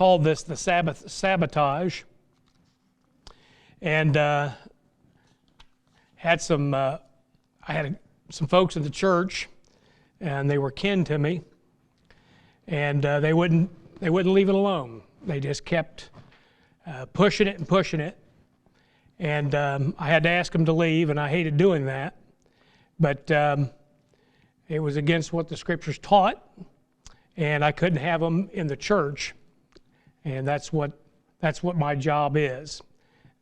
called this the Sabbath sabotage, and had some. I had some folks in the church, and they were kin to me, and they wouldn't leave it alone. They just kept pushing it and pushing it, and I had to ask them to leave, and I hated doing that, but it was against what the Scriptures taught, and I couldn't have them in the church, and that's what my job is.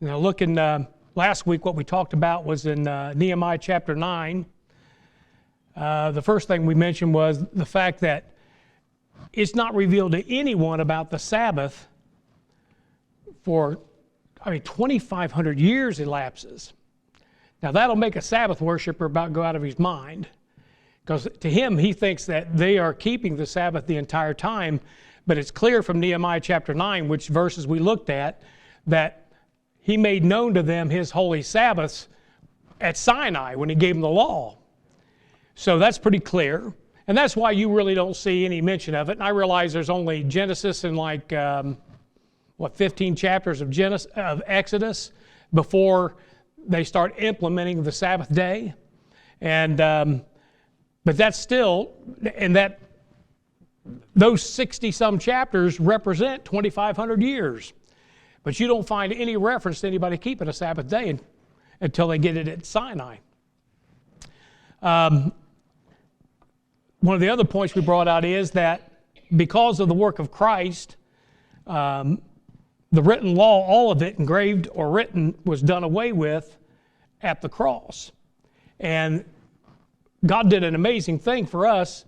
Now, looking last week, what we talked about was in Nehemiah chapter 9. The first thing we mentioned was the fact that it's not revealed to anyone about the Sabbath for, 2,500 years elapses. Now, that'll make a Sabbath worshiper about go out of his mind, because to him, he thinks that they are keeping the Sabbath the entire time, but it's clear from Nehemiah chapter 9, which verses we looked at, that he made known to them his holy Sabbaths at Sinai when he gave them the law. So that's pretty clear. And that's why you really don't see any mention of it. And I realize there's only Genesis and 15 chapters of Exodus before they start implementing the Sabbath day. And but that's still, and that those 60-some chapters represent 2,500 years. But you don't find any reference to anybody keeping a Sabbath day until they get it at Sinai. One of the other points we brought out is that because of the work of Christ, the written law, all of it, engraved or written, was done away with at the cross. And God did an amazing thing for us.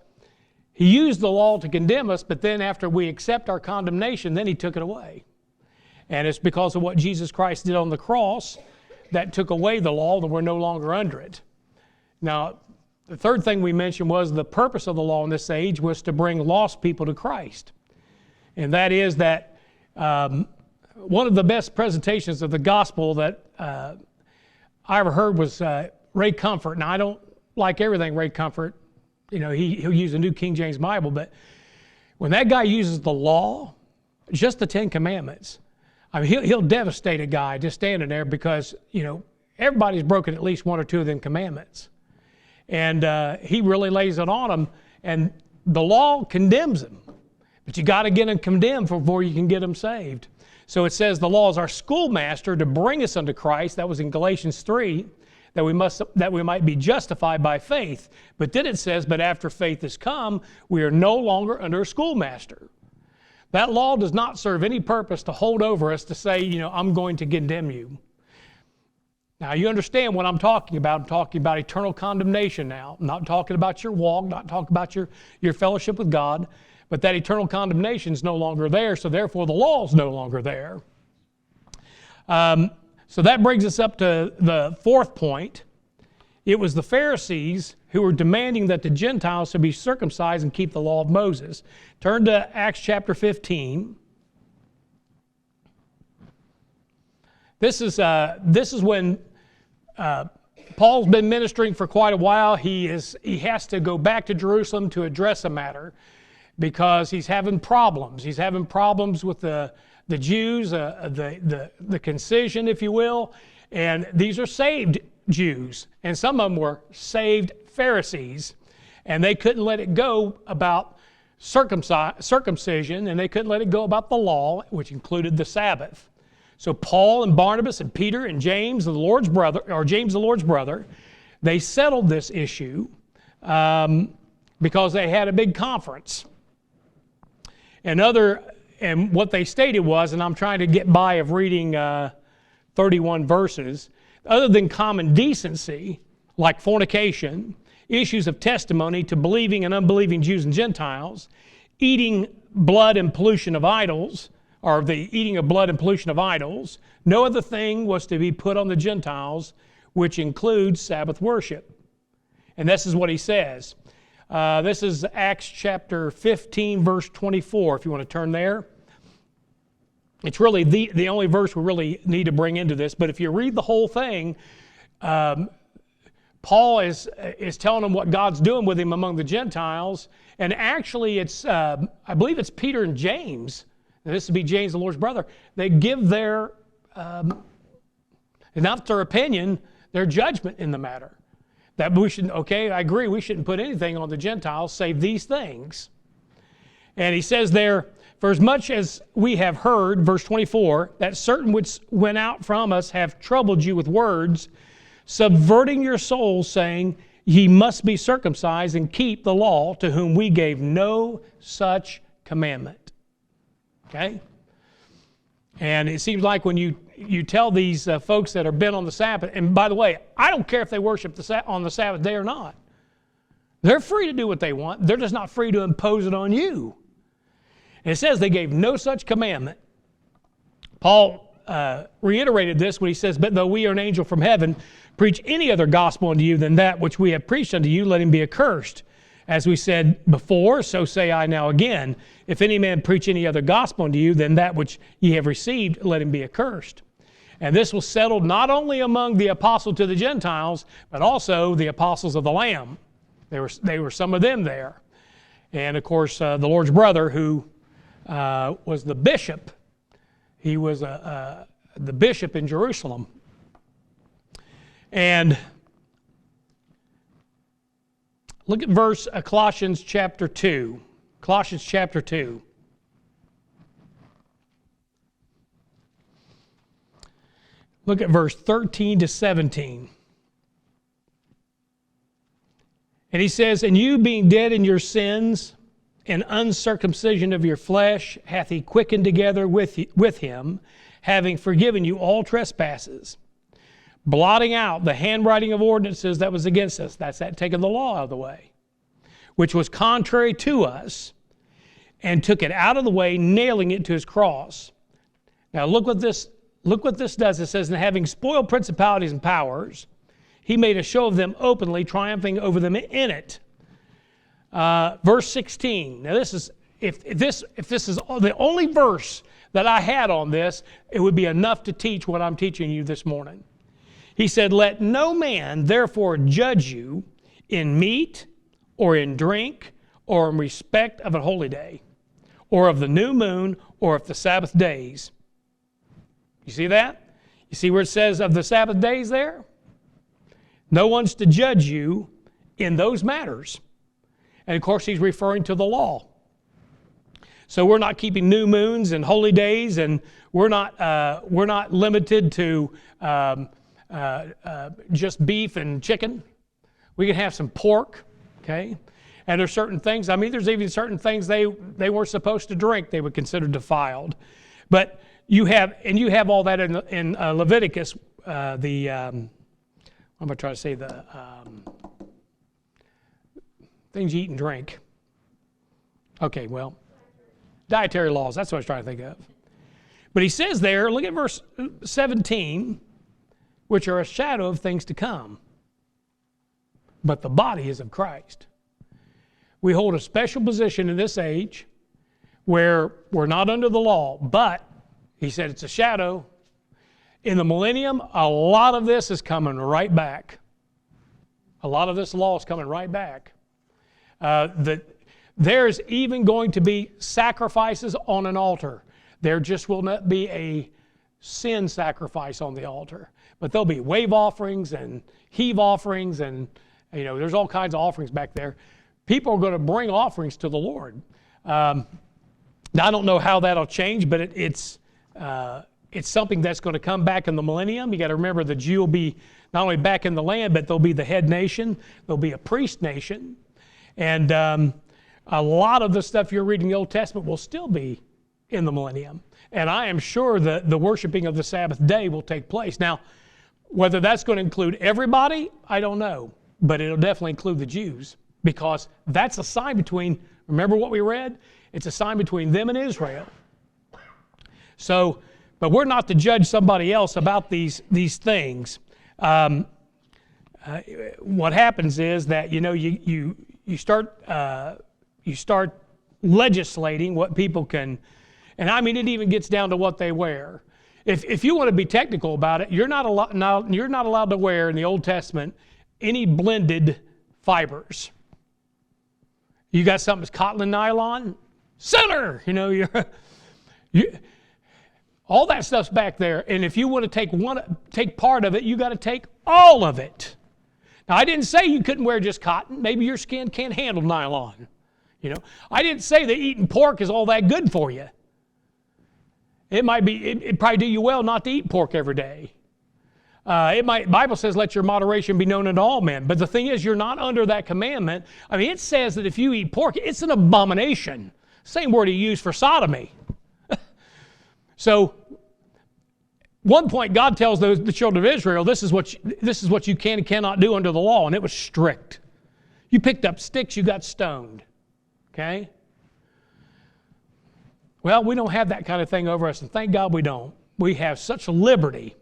He used the law to condemn us, but then after we accept our condemnation, then He took it away. And it's because of what Jesus Christ did on the cross that took away the law, that we're no longer under it. Now, the third thing we mentioned was the purpose of the law in this age was to bring lost people to Christ. And that is that one of the best presentations of the gospel that I ever heard was Ray Comfort. Now, I don't like everything Ray Comfort. He'll use a New King James Bible, but when that guy uses the law, just the Ten Commandments, he'll devastate a guy just standing there because, everybody's broken at least one or two of them commandments. And he really lays it on them, and the law condemns them. But you got to get them condemned before you can get them saved. So it says the law is our schoolmaster to bring us unto Christ. That was in Galatians 3, that we might be justified by faith. But then it says, but after faith has come, we are no longer under a schoolmaster. That law does not serve any purpose to hold over us to say, I'm going to condemn you. Now, you understand what I'm talking about. I'm talking about eternal condemnation now. I'm not talking about your walk, not talking about your fellowship with God, but that eternal condemnation is no longer there, so therefore the law is no longer there. So that brings us up to the fourth point. It was the Pharisees who were demanding that the Gentiles should be circumcised and keep the law of Moses. Turn to Acts chapter 15. This is when Paul's been ministering for quite a while. He has to go back to Jerusalem to address a matter because he's having problems. He's having problems with the Jews, the concision, if you will, and these are saved Jews, and some of them were saved Pharisees, and they couldn't let it go about circumcision, and they couldn't let it go about the law, which included the Sabbath. So Paul and Barnabas and Peter and James, the Lord's brother, they settled this issue because they had a big conference. And what they stated was, and I'm trying to get by of reading 31 verses, other than common decency, like fornication, issues of testimony to believing and unbelieving Jews and Gentiles, eating blood and pollution of idols, or the eating of blood and pollution of idols, no other thing was to be put on the Gentiles, which includes Sabbath worship. And this is what he says. This is Acts chapter 15, verse 24, if you want to turn there. It's really the only verse we really need to bring into this, but if you read the whole thing, Paul is telling them what God's doing with him among the Gentiles, and actually it's, I believe it's Peter and James and this would be James, the Lord's brother, they give their, not their opinion, their judgment in the matter. That we should, okay, I agree, we shouldn't put anything on the Gentiles save these things. And he says there, for as much as we have heard, verse 24, that certain which went out from us have troubled you with words, subverting your souls, saying, ye must be circumcised and keep the law, to whom we gave no such commandment. Okay? And it seems like when you tell these folks that are bent on the Sabbath, and by the way, I don't care if they worship on the Sabbath day or not. They're free to do what they want. They're just not free to impose it on you. And it says they gave no such commandment. Paul reiterated this when he says, but though we are an angel from heaven, preach any other gospel unto you than that which we have preached unto you, let him be accursed. As we said before, so say I now again, if any man preach any other gospel unto you than that which ye have received, let him be accursed. And this was settled not only among the apostles to the Gentiles, but also the apostles of the Lamb. They were some of them there. And of course, the Lord's brother, who was the bishop, he was the bishop in Jerusalem. And look at Colossians chapter 2. Colossians chapter 2. Look at verse 13 to 17. And he says, and you being dead in your sins and uncircumcision of your flesh hath he quickened together with him, having forgiven you all trespasses, blotting out the handwriting of ordinances that was against us. That's that taking the law out of the way, which was contrary to us, and took it out of the way, nailing it to his cross. Now look what this does. It says, and having spoiled principalities and powers, he made a show of them openly, triumphing over them in it. Verse 16. Now this is, if this is the only verse that I had on this, it would be enough to teach what I'm teaching you this morning. He said, let no man therefore judge you in meat or in drink or in respect of a holy day or of the new moon or of the Sabbath days. You see that? You see where it says of the Sabbath days there? No one's to judge you in those matters. And of course, he's referring to the law. So we're not keeping new moons and holy days, and we're not limited to just beef and chicken. We can have some pork, okay? And there's certain things, I mean, there's even certain things they weren't supposed to drink, they would consider defiled. But you have all that in Leviticus, what am I trying to say, the things you eat and drink. Okay, well, dietary laws, that's what I was trying to think of. But he says there, look at verse 17, which are a shadow of things to come. But the body is of Christ. We hold a special position in this age where we're not under the law, but he said it's a shadow. In the millennium, a lot of this is coming right back. A lot of this law is coming right back. There's even going to be sacrifices on an altar. There just will not be a sin sacrifice on the altar. But there'll be wave offerings and heave offerings, and there's all kinds of offerings back there. People are going to bring offerings to the Lord. Now, I don't know how that'll change, but it's something that's going to come back in the millennium. You got to remember the Jew will be not only back in the land, but they'll be the head nation. They'll be a priest nation. And a lot of the stuff you're reading in the Old Testament will still be in the millennium. And I am sure that the worshiping of the Sabbath day will take place. Now, whether that's going to include everybody, I don't know. But it'll definitely include the Jews, because that's a sign between, remember what we read? It's a sign between them and Israel. So, but we're not to judge somebody else about these things. What happens is that you start legislating what people can, and I mean it even gets down to what they wear. If you want to be technical about it, you're not allowed to wear in the Old Testament any blended fibers. You got something that's cotton and nylon, sinner. All that stuff's back there, and if you want to take part of it, you got to take all of it. Now, I didn't say you couldn't wear just cotton. Maybe your skin can't handle nylon. I didn't say that eating pork is all that good for you. It might be. It'd probably do you well not to eat pork every day. Bible says, "Let your moderation be known unto all men." But the thing is, you're not under that commandment. I mean, it says that if you eat pork, it's an abomination. Same word he used for sodomy. So, one point God tells the children of Israel, this is what you can and cannot do under the law, and it was strict. You picked up sticks, you got stoned. Okay? Well, we don't have that kind of thing over us, and thank God we don't. We have such liberty.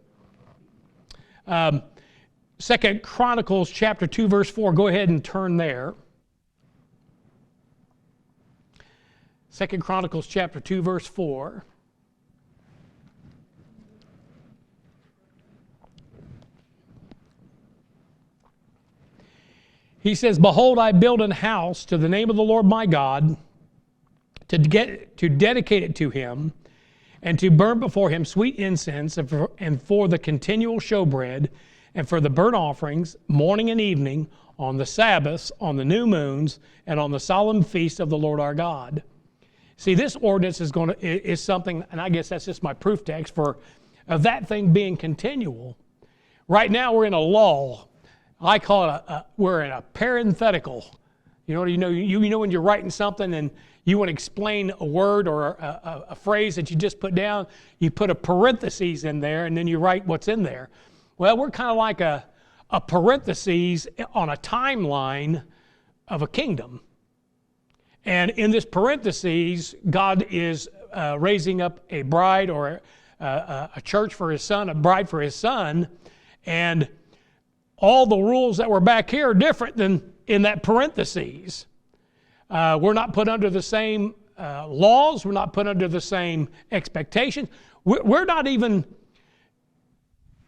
2 Chronicles chapter 2, verse 4. Go ahead and turn there. 2 Chronicles chapter 2, verse 4. He says, "Behold, I build an house to the name of the Lord my God, to dedicate it to him, and to burn before him sweet incense, and for the continual showbread, and for the burnt offerings, morning and evening, on the Sabbaths, on the new moons, and on the solemn feast of the Lord our God." See, this ordinance is something, and I guess that's just my proof text of that thing being continual. Right now we're in a lull. I call it we're in a parenthetical. You know when you're writing something and you want to explain a word or a phrase that you just put down, you put a parenthesis in there and then you write what's in there. Well, we're kind of like a parenthesis on a timeline of a kingdom. And in this parenthesis, God is raising up a bride or a church for his son, a bride for his son, and all the rules that were back here are different than in that parentheses. We're not put under the same laws. We're not put under the same expectations. We're not even,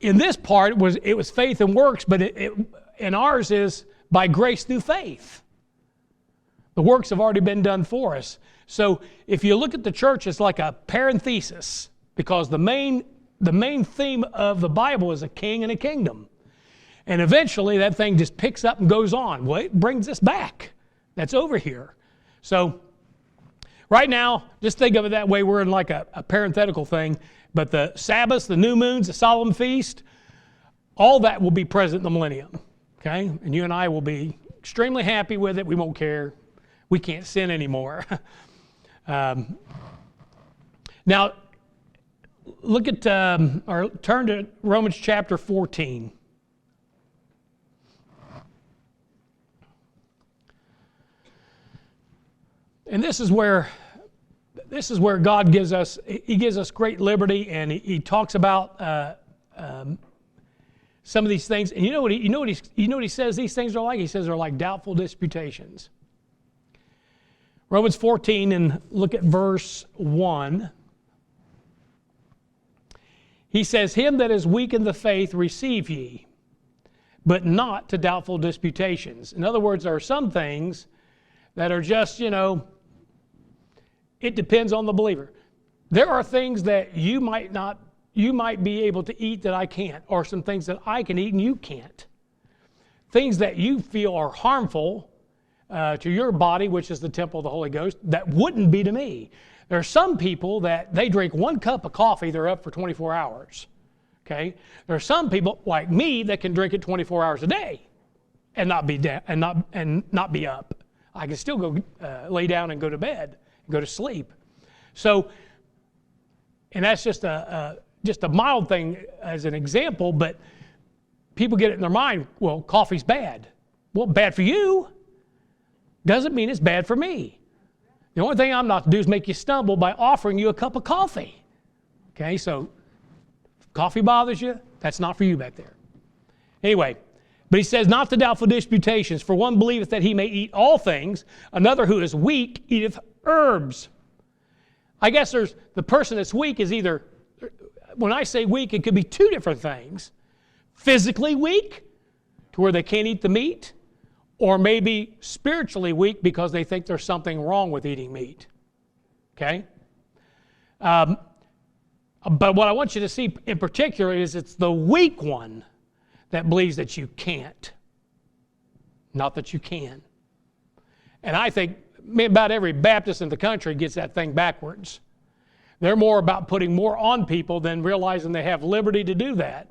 in this part, it was faith and works, but in ours is by grace through faith. The works have already been done for us. So if you look at the church, it's like a parenthesis, because the main theme of the Bible is a king and a kingdom. And eventually that thing just picks up and goes on. Well, it brings us back. That's over here. So right now, just think of it that way. We're in like a parenthetical thing. But the Sabbaths, the new moons, the solemn feast, all that will be present in the millennium. Okay? And you and I will be extremely happy with it. We won't care. We can't sin anymore. Now, look at, or turn to Romans chapter 14. And this is where God gives us, he gives us great liberty, and he talks about some of these things. And you know what he says these things are like? He says they're like doubtful disputations. Romans 14, and look at verse 1. He says, "Him that is weak in the faith receive ye, but not to doubtful disputations." In other words, there are some things that are just, it depends on the believer. There are things that you might be able to eat that I can't, or some things that I can eat and you can't. Things that you feel are harmful to your body, which is the temple of the Holy Ghost, that wouldn't be to me. There are some people that they drink 1 cup of coffee, they're up for 24 hours. Okay? There are some people like me that can drink it 24 hours a day and not be up. I can still go lay down and go to bed, and go to sleep. So, and that's just a mild thing as an example, but people get it in their mind, well, coffee's bad. Well, bad for you doesn't mean it's bad for me. The only thing I'm not to do is make you stumble by offering you a cup of coffee. Okay, so if coffee bothers you, that's not for you back there. Anyway, but he says, not to doubtful disputations, for one believeth that he may eat all things, another who is weak eateth herbs. I guess there's the person that's weak is either, when I say weak, it could be 2 different things. Physically weak, to where they can't eat the meat, or maybe spiritually weak because they think there's something wrong with eating meat. Okay? But what I want you to see in particular is it's the weak one that believes that you can't, not that you can. And I think about every Baptist in the country gets that thing backwards. They're more about putting more on people than realizing they have liberty to do that.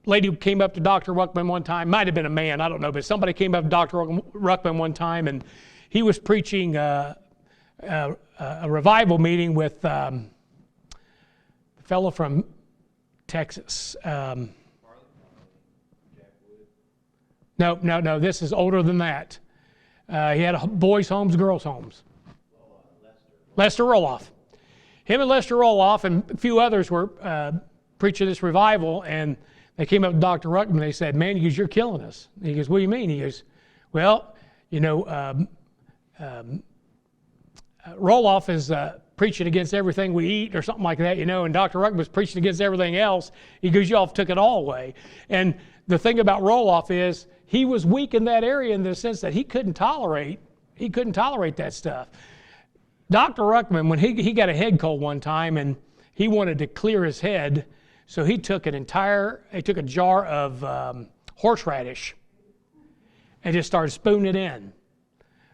Lady who came up to Dr. Ruckman one time, might have been a man, I don't know, but somebody came up to Dr. Ruckman one time, and he was preaching a revival meeting with a fellow from Texas. No, this is older than that. He had boys' homes, girls' homes. Lester Roloff. Him and Lester Roloff and a few others were preaching this revival, and they came up to Dr. Ruckman and they said, man, he goes, you're killing us. He goes, what do you mean? He goes, well, Roloff is preaching against everything we eat or something like that, and Dr. Ruckman was preaching against everything else. He goes, y'all took it all away. And the thing about Roloff is he was weak in that area in the sense that he couldn't tolerate that stuff. Dr. Ruckman, when he got a head cold one time and he wanted to clear his head, so he took a jar of horseradish and just started spooning it in.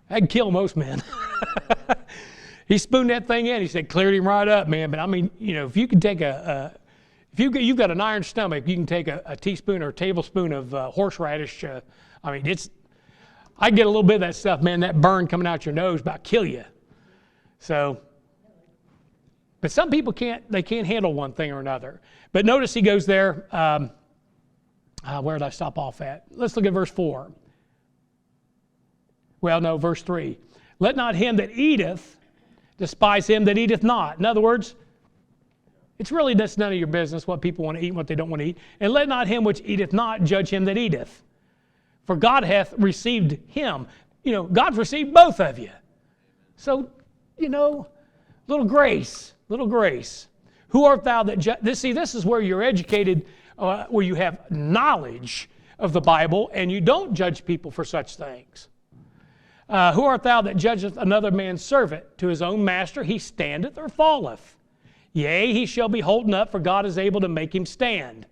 That'd kill most men. He spooned that thing in. He said, cleared him right up, man. But I mean, if you can take you've got an iron stomach, you can take a teaspoon or a tablespoon of horseradish. I get a little bit of that stuff, man. That burn coming out your nose about kill you. So, but some people can't handle one thing or another. But notice he goes there. Where did I stop off at? Let's look at verse 4. Well, no, verse 3. Let not him that eateth despise him that eateth not. In other words, it's really just none of your business what people want to eat and what they don't want to eat. And let not him which eateth not judge him that eateth. For God hath received him. God's received both of you. So, little grace. Who art thou that this is where you're educated, where you have knowledge of the Bible, and you don't judge people for such things. Who art thou that judgeth another man's servant? To his own master he standeth or falleth. Yea, he shall be holden up, for God is able to make him stand.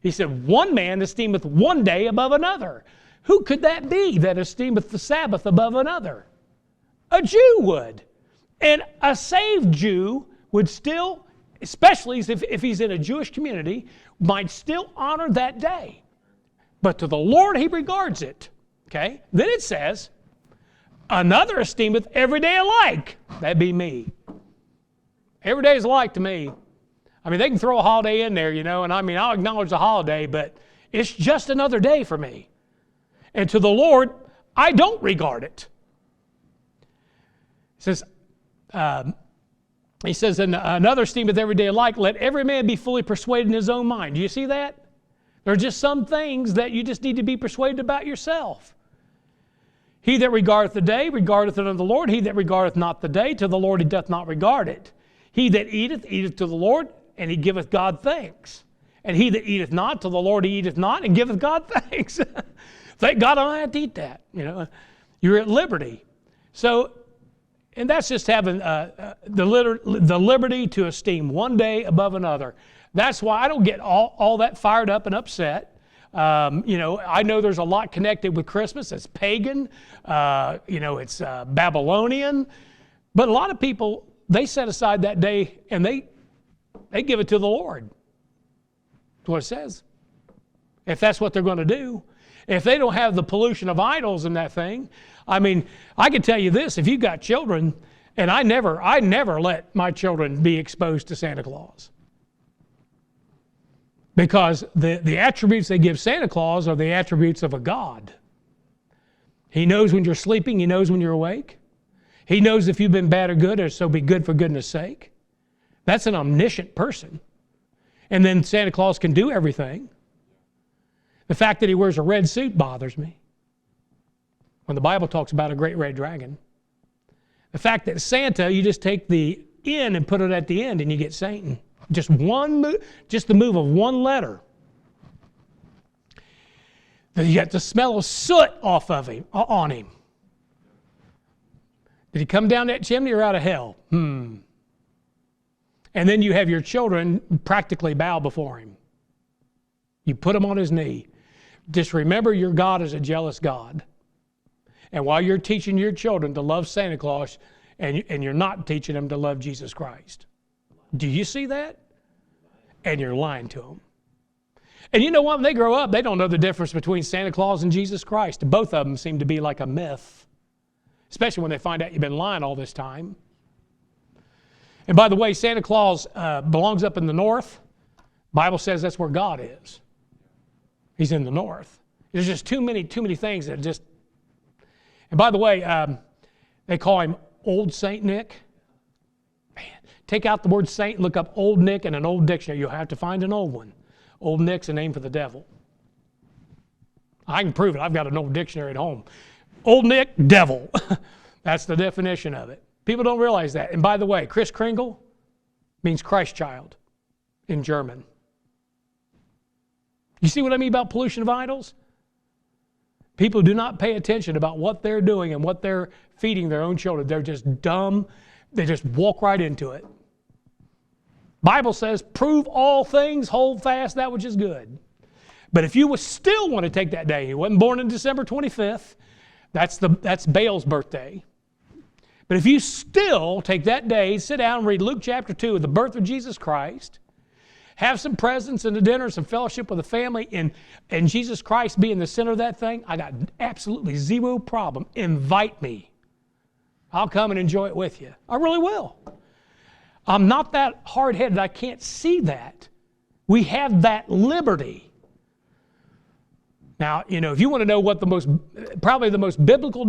He said, one man esteemeth one day above another. Who could that be that esteemeth the Sabbath above another? A Jew would. And a saved Jew would still, especially if he's in a Jewish community, might still honor that day. But to the Lord he regards it. Okay? Then it says, another esteemeth every day alike. That'd be me. Every day is alike to me. They can throw a holiday in there, and I'll acknowledge the holiday, but it's just another day for me. And to the Lord, I don't regard it. He says, and another esteemeth every day alike, let every man be fully persuaded in his own mind. Do you see that? There are just some things that you just need to be persuaded about yourself. He that regardeth the day regardeth it unto the Lord. He that regardeth not the day to the Lord he doth not regard it. He that eateth, eateth to the Lord, and he giveth God thanks. And he that eateth not to the Lord he eateth not, and giveth God thanks. Thank God I don't have to eat that. You're at liberty. So, and that's just having the liberty to esteem one day above another. That's why I don't get all that fired up and upset. I know there's a lot connected with Christmas. It's pagan. It's Babylonian. But a lot of people, they set aside that day and they give it to the Lord. That's what it says. If that's what they're going to do. If they don't have the pollution of idols in that thing, I can tell you this, if you've got children, and I never let my children be exposed to Santa Claus. Because the attributes they give Santa Claus are the attributes of a God. He knows when you're sleeping, he knows when you're awake. He knows if you've been bad or good, or so be good for goodness sake. That's an omniscient person. And then Santa Claus can do everything. The fact that he wears a red suit bothers me. When the Bible talks about a great red dragon. The fact that Santa, you just take the N and put it at the end and you get Satan. Just the move of one letter. Then you got the smell of soot on him. Did he come down that chimney or out of hell? And then you have your children practically bow before him. You put them on his knee. Just remember your God is a jealous God. And while you're teaching your children to love Santa Claus, and you're not teaching them to love Jesus Christ. Do you see that? And you're lying to them. And you know what? When they grow up, they don't know the difference between Santa Claus and Jesus Christ. Both of them seem to be like a myth, especially when they find out you've been lying all this time. And by the way, Santa Claus belongs up in the north. Bible says that's where God is. He's in the north. There's just too many things that just... And by the way, they call him Old Saint Nick. Man, take out the word saint, look up Old Nick in an old dictionary. You'll have to find an old one. Old Nick's a name for the devil. I can prove it. I've got an old dictionary at home. Old Nick, devil. That's the definition of it. People don't realize that. And by the way, Kris Kringle means Christ child in German. You see what I mean about pollution of idols? People do not pay attention about what they're doing and what they're feeding their own children. They're just dumb. They just walk right into it. Bible says, prove all things, hold fast that which is good. But if you would still want to take that day, he wasn't born on December 25th, that's Baal's birthday. But if you still take that day, sit down and read Luke chapter 2 of the birth of Jesus Christ, have some presents and a dinner, some fellowship with the family, and Jesus Christ being the center of that thing, I got absolutely zero problem. Invite me. I'll come and enjoy it with you. I really will. I'm not that hard-headed. I can't see that. We have that liberty. Now, you know, if you want to know what probably the most biblical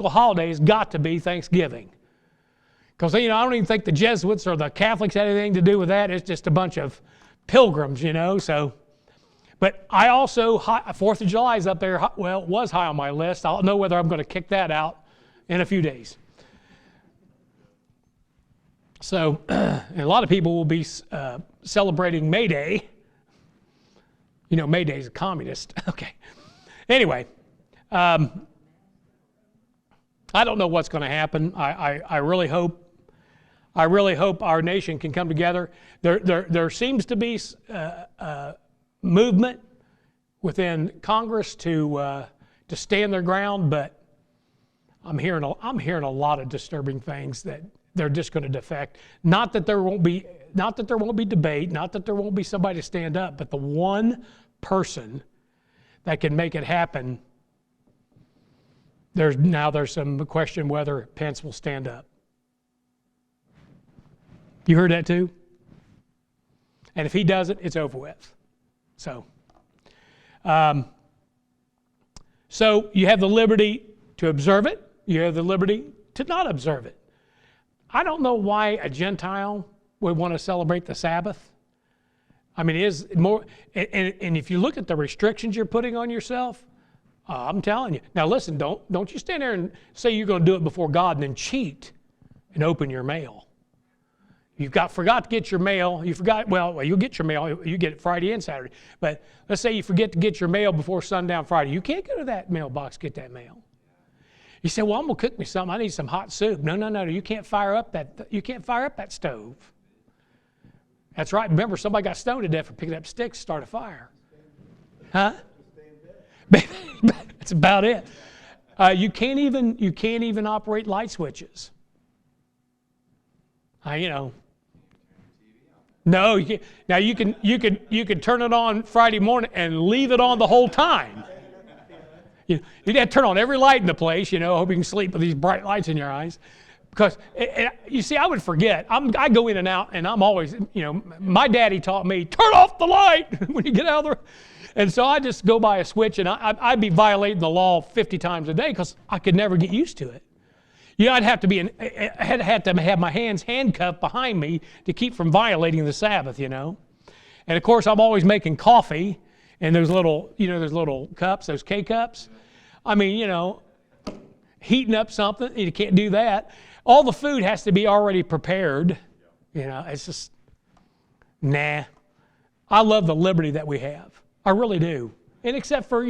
holiday has got to be Thanksgiving. Because, you know, I don't even think the Jesuits or the Catholics had anything to do with that. It's just a bunch of pilgrims, you know, so. But I also, 4th of July is up there. Well, it was high on my list. I'll know whether I'm going to kick that out in a few days. So, and a lot of people will be celebrating May Day. You know, May Day is a communist. Okay. Anyway, I don't know what's going to happen. I really hope our nation can come together. There seems to be movement within Congress to stand their ground, but I'm hearing a lot of disturbing things that they're just going to defect. Not that there won't be debate, not that there won't be somebody to stand up, but the one person that can make it happen. There's some question whether Pence will stand up. You heard that too? And if he doesn't, it's over with. So you have the liberty to observe it. You have the liberty to not observe it. I don't know why a Gentile would want to celebrate the Sabbath. I mean, it is more, and if you look at the restrictions you're putting on yourself, I'm telling you. Now listen, don't you stand there and say you're going to do it before God and then cheat and open your mail. Forgot to get your mail. You'll get your mail. You get it Friday and Saturday. But let's say you forget to get your mail before sundown Friday. You can't go to that mailbox, get that mail. You say, well, I'm going to cook me something. I need some hot soup. No. You can't fire up that stove. That's right. Remember, somebody got stoned to death for picking up sticks to start a fire. Huh? That's about it. You can't even operate light switches. No, you can't. Now you can turn it on Friday morning and leave it on the whole time. You'd have to turn on every light in the place. Hope you can sleep with these bright lights in your eyes. Because, you see, I would forget. I go in and out, and I'm always, my daddy taught me, turn off the light when you get out of there. And so I just go by a switch, and I'd be violating the law 50 times a day because I could never get used to it. I'd have to had to have my hands handcuffed behind me to keep from violating the Sabbath, And of course, I'm always making coffee in those little cups, those K-cups. I mean, heating up something, you can't do that. All the food has to be already prepared. It's just, nah. I love the liberty that we have. I really do. And except for,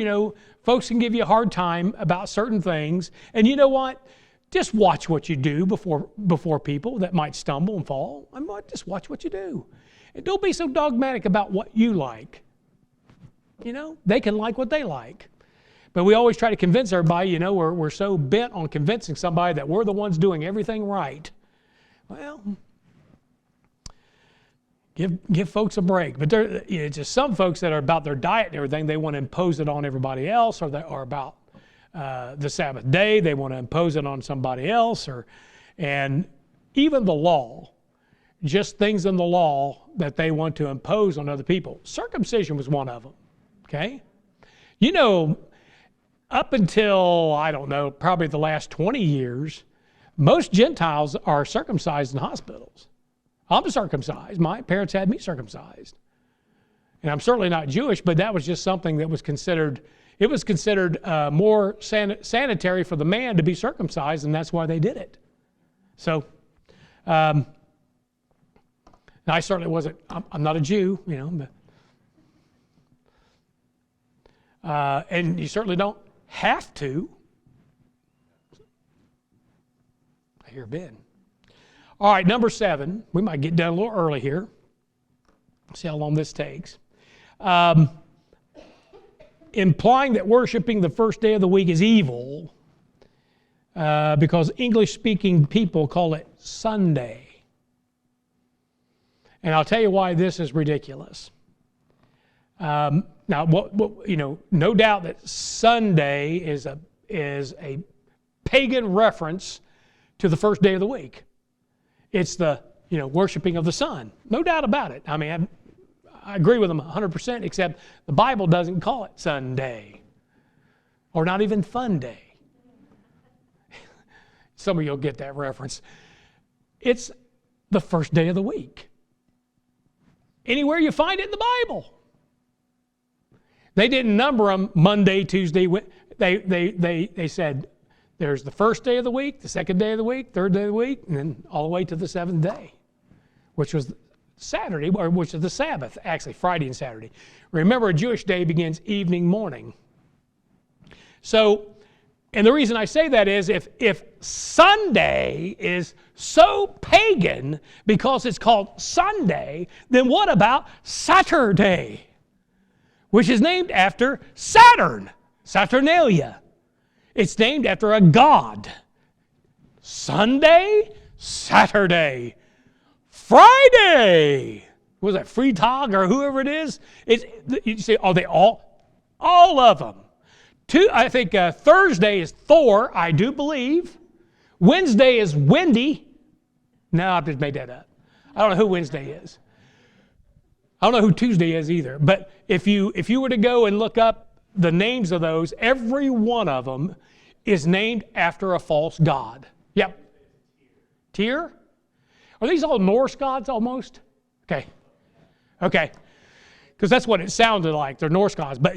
folks can give you a hard time about certain things. And you know what? just watch what you do before people that might stumble and fall. Just watch what you do. And don't be so dogmatic about what you like. They can like what they like. But we always try to convince everybody, we're so bent on convincing somebody that we're the ones doing everything right. Well, give folks a break. But it's just some folks that are about their diet and everything, they want to impose it on everybody else, or they are about the Sabbath day, they want to impose it on somebody else, and even the law, just things in the law that they want to impose on other people. Circumcision was one of them, okay? Up until, I don't know, probably the last 20 years, most Gentiles are circumcised in hospitals. I'm circumcised. My parents had me circumcised. And I'm certainly not Jewish, but that was just something that was considered, more sanitary for the man to be circumcised, and that's why they did it. So, I certainly wasn't, I'm not a Jew, but, and you certainly don't have to. I hear Ben. All right, number 7. We might get done a little early here. See how long this takes. Implying that worshiping the first day of the week is evil because English-speaking people call it Sunday. And I'll tell you why this is ridiculous. Now, no doubt that Sunday is a pagan reference to the first day of the week. It's the, worshiping of the sun. No doubt about it. I mean, I agree with them 100%, except the Bible doesn't call it Sunday, or not even Fun Day. Some of you will get that reference. It's the first day of the week. Anywhere you find it in the Bible. They didn't number them Monday, Tuesday. They said there's the first day of the week, the second day of the week, third day of the week, and then all the way to the seventh day, which was Saturday, or which is the Sabbath, actually Friday and Saturday. Remember, a Jewish day begins evening, morning. So, and the reason I say that is if Sunday is so pagan because it's called Sunday, then what about Saturday, which is named after Saturn, Saturnalia. It's named after a god. Sunday, Saturday, Friday. Was that Freitag or whoever it is? You say, are they all of them? I think Thursday is Thor, I do believe. Wednesday is Wendy. No, I've just made that up. I don't know who Wednesday is. I don't know who Tuesday is either. But if you were to go and look up the names of those, every one of them is named after a false god. Yep. Tyr? Are these all Norse gods almost? Okay. Because that's what it sounded like. They're Norse gods, but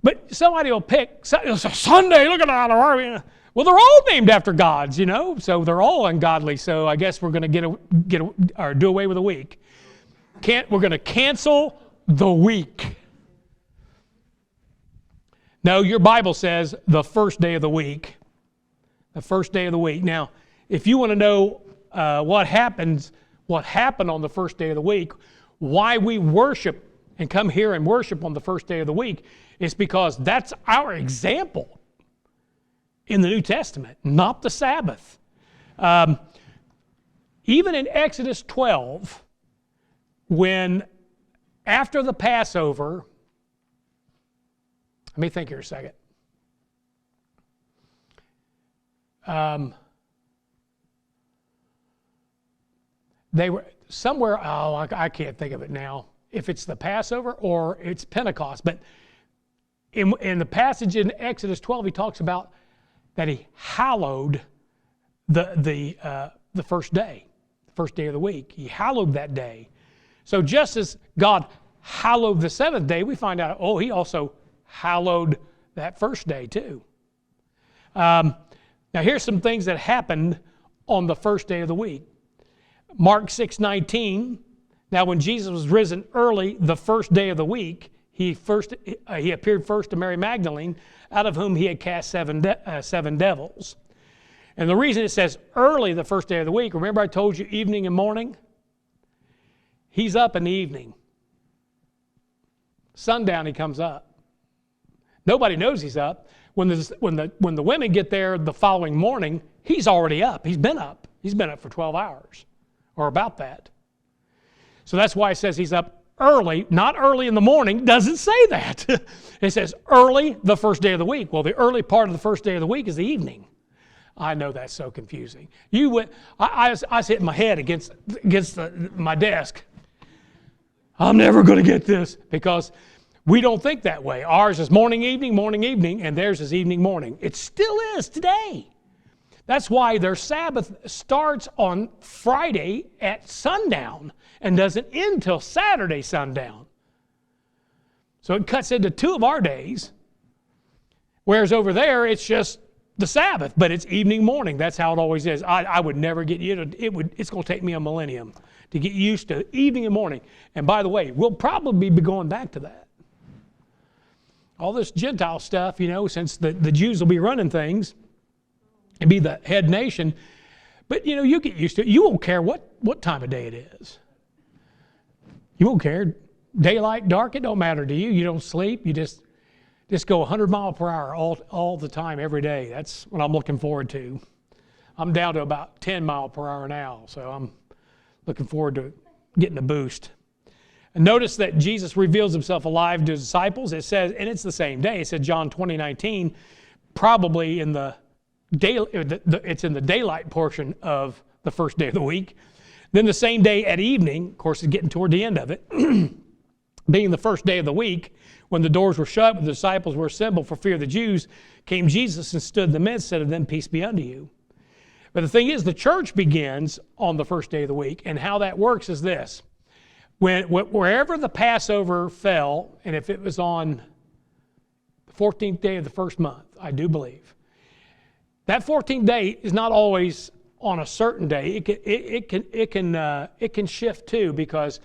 But somebody will pick, Sunday, look at that. Well, they're all named after gods, so they're all ungodly. So I guess we're going to do away with a week. We're going to cancel the week. No, your Bible says the first day of the week. The first day of the week. Now, if you want to know what happened on the first day of the week, why we worship and come here and worship on the first day of the week, is because that's our example in the New Testament, not the Sabbath. Even in Exodus 12, when after the Passover, let me think here a second. They were somewhere, I can't think of it now, if it's the Passover or it's Pentecost, but in the passage in Exodus 12, he talks about that he hallowed the first day of the week. He hallowed that day. So just as God hallowed the seventh day, we find out, he also hallowed that first day too. Now here's some things that happened on the first day of the week. Mark 6:19. Now when Jesus was risen early the first day of the week, he appeared first to Mary Magdalene, out of whom he had cast seven devils. And the reason it says early the first day of the week, remember I told you evening and morning? He's up in the evening. Sundown he comes up. Nobody knows he's up. When the women get there the following morning, he's already up. He's been up. He's been up for 12 hours or about that. So that's why it says he's up early, not early in the morning. Doesn't say that. It says early the first day of the week. Well, the early part of the first day of the week is the evening. I know that's so confusing. I was hitting my head against my desk. I'm never going to get this because we don't think that way. Ours is morning, evening, and theirs is evening, morning. It still is today. That's why their Sabbath starts on Friday at sundown and doesn't end till Saturday sundown. So it cuts into 2 of our days, whereas over there it's just the Sabbath, but it's evening, morning. That's how it always is. I would never get you to, it's going to take me a millennium to get used to evening and morning. And by the way, we'll probably be going back to that. All this Gentile stuff, since the Jews will be running things and be the head nation, but you get used to it. You won't care what time of day it is. You won't care. Daylight, dark, it don't matter to you. You don't sleep. You just go 100 miles per hour all the time, every day. That's what I'm looking forward to. I'm down to about 10 miles per hour now, so I'm looking forward to getting a boost. And notice that Jesus reveals himself alive to his disciples. It says, and it's the same day. It said John 20:19, probably in it's in the daylight portion of the first day of the week. Then the same day at evening, of course, it's getting toward the end of it, being the first day of the week, when the doors were shut, when the disciples were assembled for fear of the Jews, came Jesus and stood in the midst, said of them, peace be unto you. But the thing is, the church begins on the first day of the week, and how that works is this. Wherever the Passover fell, and if it was on the 14th day of the first month, I do believe, that 14th day is not always on a certain day. It can shift too, because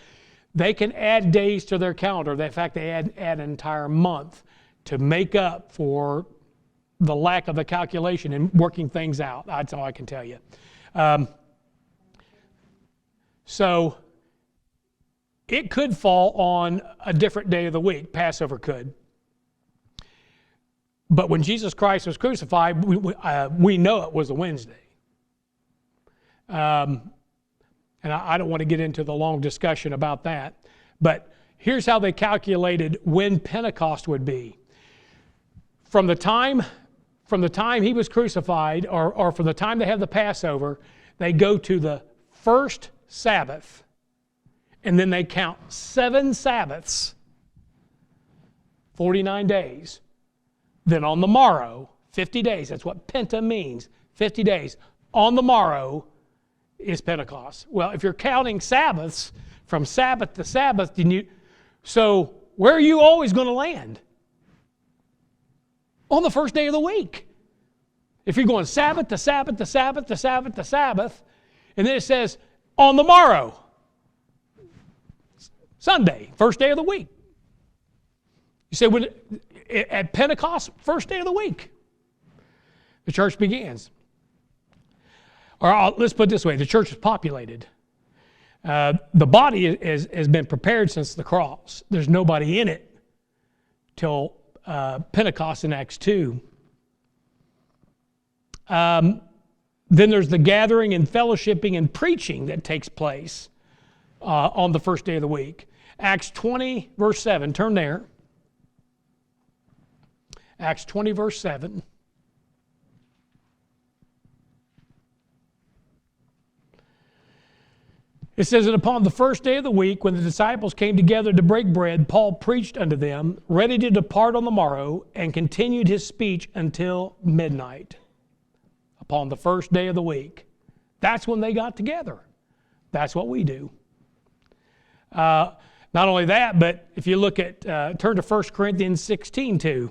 they can add days to their calendar. In fact, they add an entire month to make up for the lack of the calculation and working things out. That's all I can tell you. So it could fall on a different day of the week. Passover could. But when Jesus Christ was crucified, we know it was a Wednesday. And I don't want to get into the long discussion about that. But here's how they calculated when Pentecost would be. From the time he was crucified, or from the time they have the Passover, they go to the first Sabbath. And then they count 7 Sabbaths, 49 days. Then on the morrow, 50 days, that's what Penta means, 50 days. On the morrow is Pentecost. Well, if you're counting Sabbaths, from Sabbath to Sabbath, so where are you always going to land? On the first day of the week. If you're going Sabbath to Sabbath to Sabbath to Sabbath to Sabbath, and then it says on the morrow, Sunday, first day of the week. You say, at Pentecost, first day of the week, the church begins. Or let's put it this way, the church is populated. The body has been prepared since the cross. There's nobody in it till Pentecost in Acts 2. Then there's the gathering and fellowshipping and preaching that takes place on the first day of the week. Acts 20, verse 7. Turn there. Acts 20, verse 7. It says, and upon the first day of the week, when the disciples came together to break bread, Paul preached unto them, ready to depart on the morrow, and continued his speech until midnight. Upon the first day of the week. That's when they got together. That's what we do. Not only that, but if you look at, turn to 1 Corinthians 16:2.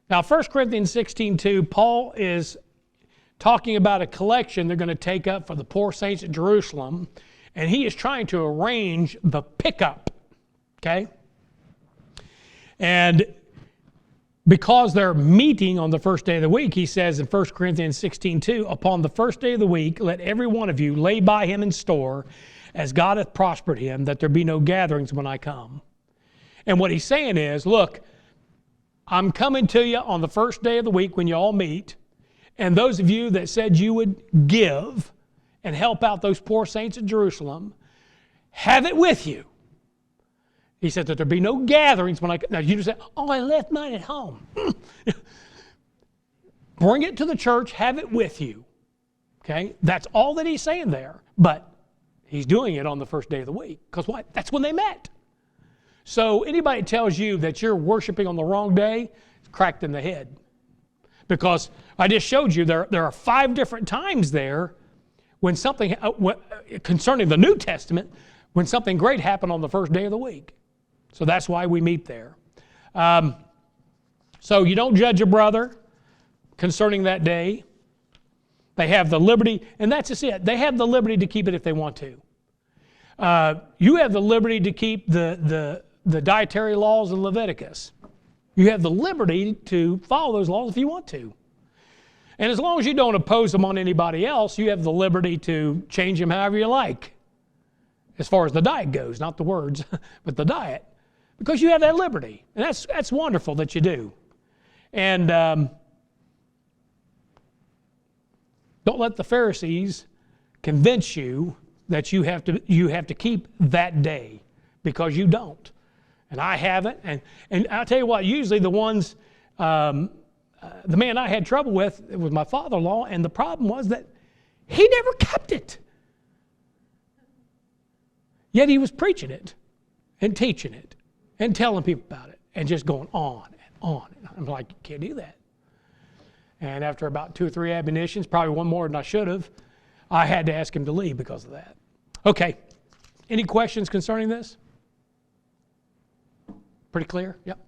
Now, 1 Corinthians 16:2, Paul is talking about a collection they're going to take up for the poor saints at Jerusalem. And he is trying to arrange the pickup, okay? And because they're meeting on the first day of the week, he says in 1 Corinthians 16:2, upon the first day of the week, let every one of you lay by him in store, as God hath prospered him, that there be no gatherings when I come. And what he's saying is, look, I'm coming to you on the first day of the week when you all meet, and those of you that said you would give and help out those poor saints in Jerusalem, have it with you. He said that there be no gatherings when I... Now you just say, oh, I left mine at home. Bring it to the church, have it with you. Okay? That's all that he's saying there. But he's doing it on the first day of the week. Because what? That's when they met. So anybody tells you that you're worshiping on the wrong day, it's cracked in the head. Because I just showed you there are 5 different times there when something, concerning the New Testament, when something great happened on the first day of the week. So that's why we meet there. So you don't judge a brother concerning that day. They have the liberty, and that's just it. They have the liberty to keep it if they want to. You have the liberty to keep the dietary laws of Leviticus. You have the liberty to follow those laws if you want to. And as long as you don't oppose them on anybody else, you have the liberty to change them however you like. As far as the diet goes, not the words, but the diet. Because you have that liberty. And that's wonderful that you do. And don't let the Pharisees convince you that you have to keep that day, because you don't. And I haven't. And I'll tell you what, usually the ones, the man I had trouble with was my father-in-law, and the problem was that he never kept it. Yet he was preaching it and teaching it and telling people about it and just going on and on. And I'm like, you can't do that. And after about 2 or 3 admonitions, probably one more than I should have, I had to ask him to leave because of that. Okay. Any questions concerning this? Pretty clear? Yep.